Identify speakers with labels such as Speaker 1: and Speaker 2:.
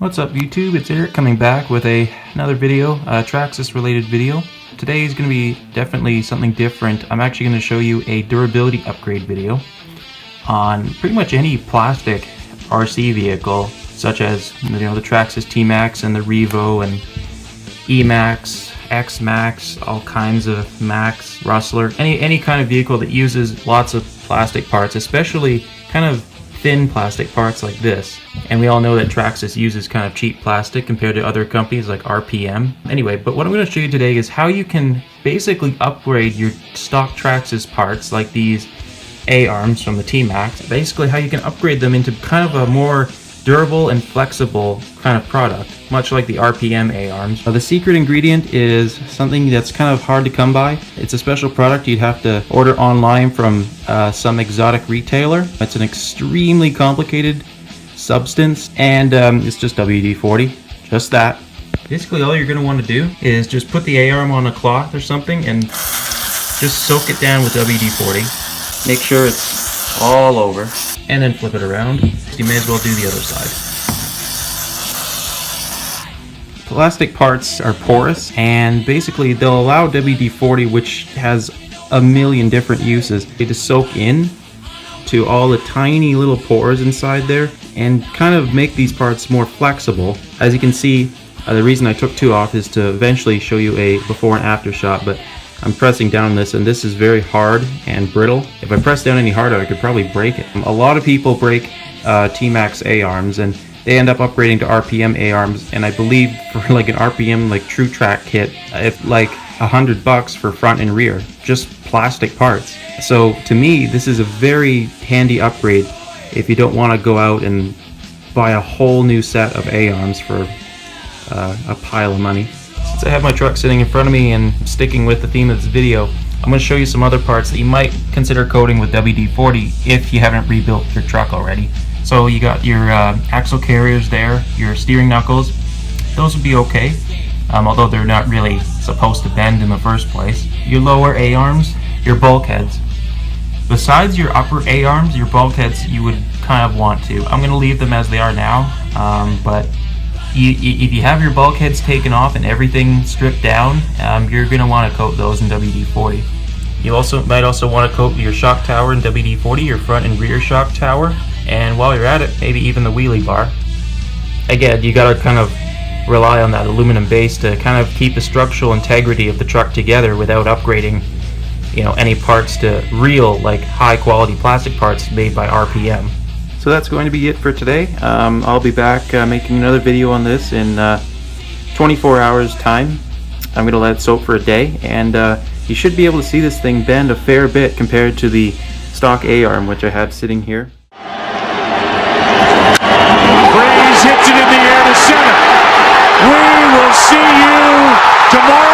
Speaker 1: What's up YouTube, it's Eric coming back with another video, Traxxas related video. Today is going to be definitely something different. I'm actually going to show you a durability upgrade video on pretty much any plastic RC vehicle, such as the Traxxas t-maxx and the Revo and e-maxx, x-maxx, all kinds of maxx, rustler, any kind of vehicle that uses lots of plastic parts, especially kind of thin plastic parts like this. And we all know that Traxxas uses kind of cheap plastic compared to other companies like RPM. Anyway, but what I'm going to show you today is how you can basically upgrade your stock Traxxas parts like these A-arms from the t-maxx. Basically how you can upgrade them into kind of a more durable and flexible kind of product, much like the RPM A-arms. The secret ingredient is something that's kind of hard to come by. It's a special product you'd have to order online from some exotic retailer. It's an extremely complicated substance, and it's just WD-40, just that. Basically all you're going to want to do is just put the A-arm on a cloth or something and just soak it down with WD-40. Make sure it's all over, and then flip it around. You may as well do the other side. Plastic parts are porous, and basically they'll allow WD-40, which has a million different uses, to soak in to all the tiny little pores inside there and kind of make these parts more flexible. As you can see, the reason I took two off is to eventually show you a before and after shot, but I'm pressing down on this, and this is very hard and brittle. If I press down any harder, I could probably break it. A lot of people break t-maxx A-arms, and they end up upgrading to RPM A-arms, and I believe for like an RPM like True Track kit, it's like $100 for front and rear, just plastic parts. So to me, this is a very handy upgrade if you don't want to go out and buy a whole new set of A-arms for a pile of money. Since I have my truck sitting in front of me and sticking with the theme of this video, I'm going to show you some other parts that you might consider coating with WD-40 if you haven't rebuilt your truck already. So you got your axle carriers there, your steering knuckles. Those would be okay, although they're not really supposed to bend in the first place. Your lower A-arms, your bulkheads. Besides your upper A-arms, your bulkheads you would kind of want to. I'm going to leave them as they are now, but if you have your bulkheads taken off and everything stripped down, you're going to want to coat those in WD-40. You might also want to coat your shock tower in WD-40, your front and rear shock tower, and while you're at it, maybe even the wheelie bar. Again, you got to kind of rely on that aluminum base to kind of keep the structural integrity of the truck together without upgrading, any parts to real, like high quality plastic parts made by RPM. So that's going to be it for today. I'll be back making another video on this in 24 hours time. I'm going to let it soak for a day, and you should be able to see this thing bend a fair bit compared to the stock A-arm, which I have sitting here.
Speaker 2: Breeze hits it in the air to center. We will see you tomorrow.